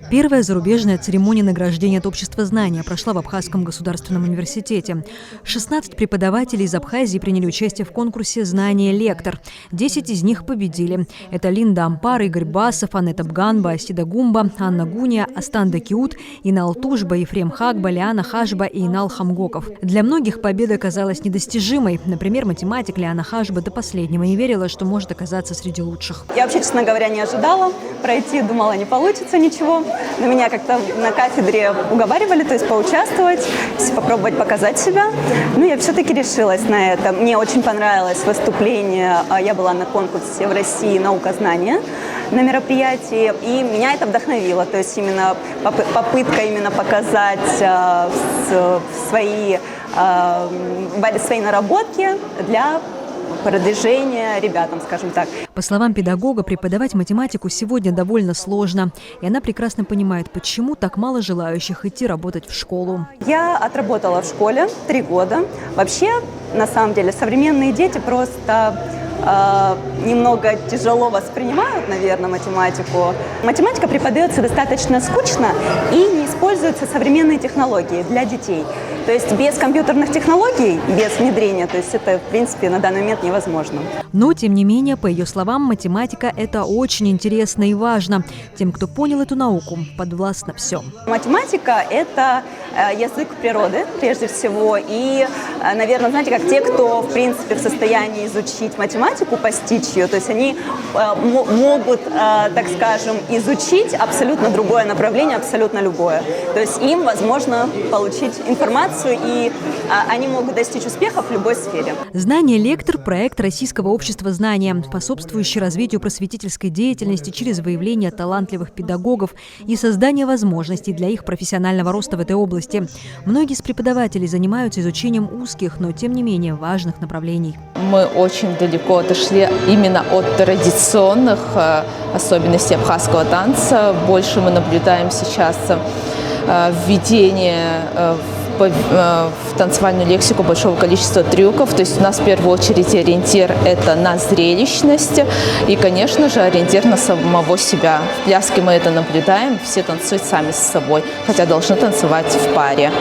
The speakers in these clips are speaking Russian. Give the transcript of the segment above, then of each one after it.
Первая зарубежная церемония награждения от Общества знания прошла в Абхазском государственном университете. 16 преподавателей из Абхазии приняли участие в конкурсе «Знание лектор». 10 из них победили. Это Линда Ампар, Игорь Басов, Анетта Бганба, Асида Гумба, Анна Гуния, Астанда Киут, Ина Алтушба, Ефрем Хагба, Лиана Хашба и Инал Хамгоков. Для многих победа оказалась недостижимой. Например, математик Лиана Хашба до последнего не верила, что может оказаться среди лучших. Я вообще, честно говоря, не ожидала пройти, думала, не получится ничего. Но меня как-то на кафедре уговаривали, то есть поучаствовать, попробовать показать себя. Ну, я все-таки решилась на это. Мне очень понравилось выступление. Я была на конкурсе в России «Наука знания» на мероприятии, и меня это вдохновило. То есть именно попытка именно показать свои наработки для продвижения ребятам, скажем так. По словам педагога, преподавать математику сегодня довольно сложно. И она прекрасно понимает, почему так мало желающих идти работать в школу. Я отработала в школе 3 года. Вообще, на самом деле, современные дети просто немного тяжело воспринимают, наверное, математику. Математика преподается достаточно скучно и не используются современные технологии для детей. То есть без компьютерных технологий, без внедрения, то есть это, в принципе, на данный момент невозможно. Но, тем не менее, по ее словам, математика – это очень интересно и важно. Тем, кто понял эту науку, подвластно все. Математика – это язык природы, прежде всего. И, наверное, знаете, как те, кто, в принципе, в состоянии изучить математику, постичь ее, то есть они могут, так скажем, изучить абсолютно другое направление, абсолютно любое. То есть им возможно получить информацию, и они могут достичь успеха в любой сфере. «Знание лектор» – проект Российского общества знания, способствующий развитию просветительской деятельности через выявление талантливых педагогов и создание возможностей для их профессионального роста в этой области. Многие из преподавателей занимаются изучением узких, но тем не менее важных направлений. Мы очень далеко отошли именно от традиционных особенностей абхазского танца. Больше мы наблюдаем сейчас введение в танцевальную лексику большого количества трюков. То есть у нас в первую очередь ориентир – это на зрелищность и, конечно же, ориентир на самого себя. В пляске мы это наблюдаем, все танцуют сами с собой, хотя должны танцевать в паре.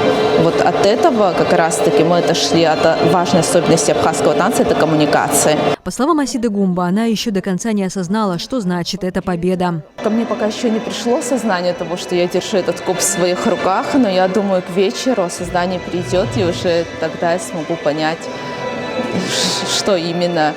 Вот от этого как раз-таки мы отошли от важной особенности абхазского танца – это коммуникация. По словам Асиды Гумба, она еще до конца не осознала, что значит эта победа. Ко мне пока еще не пришло сознание того, что я держу этот куб в своих руках, но я думаю, к вечеру сознание придет, и уже тогда я смогу понять, что именно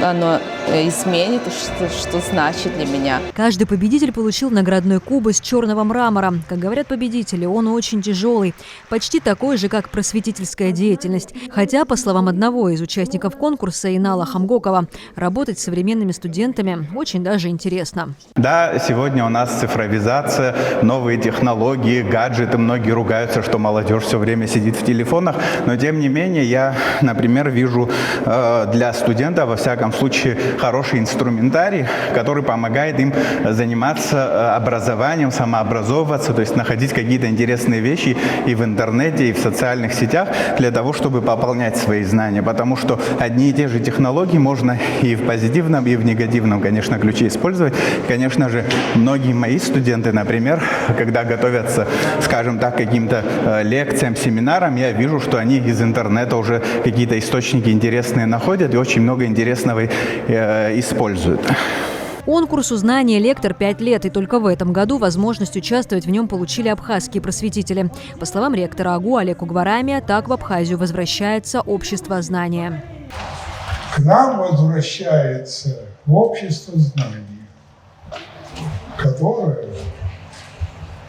оно изменит и что значит для меня. Каждый победитель получил наградной куб из черного мрамора. Как говорят победители, он очень тяжелый, почти такой же, как просветительская деятельность. Хотя, по словам одного из участников конкурса, Инала Хамгокова, работать с современными студентами очень даже интересно. Да, сегодня у нас цифровизация, новые технологии, гаджеты. Многие ругаются, что молодежь все время сидит в телефонах. Но, тем не менее, я, например, вижу для студента, во всяком случае, хороший инструментарий, который помогает им заниматься образованием, самообразовываться, то есть находить какие-то интересные вещи и в интернете, и в социальных сетях для того, чтобы пополнять свои знания. Потому что одни и те же технологии можно и в позитивном, и в негативном, конечно, ключе использовать. Конечно же, многие мои студенты, например, когда готовятся, скажем так, к каким-то лекциям, семинарам, я вижу, что они из интернета уже какие-то источники интересные находят и очень много интересного используют. Конкурсу «Знание лектор» 5 лет, и только в этом году возможность участвовать в нем получили абхазские просветители. По словам ректора АГУ Олега Угварамия, так в Абхазию возвращается общество знания. К нам возвращается общество знания, которое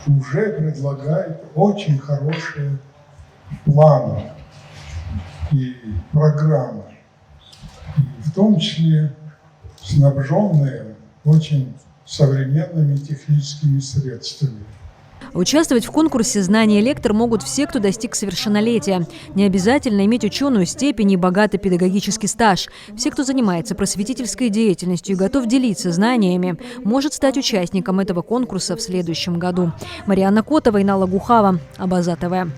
уже предлагает очень хорошие планы и программы, и в том числе снабженные очень современными техническими средствами. Участвовать в конкурсе «Знание лектор» могут все, кто достиг совершеннолетия. Не обязательно иметь ученую степень и богатый педагогический стаж. Все, кто занимается просветительской деятельностью и готов делиться знаниями, может стать участником этого конкурса в следующем году. Марианна Котова, Инала Гухава, Абаза ТВ.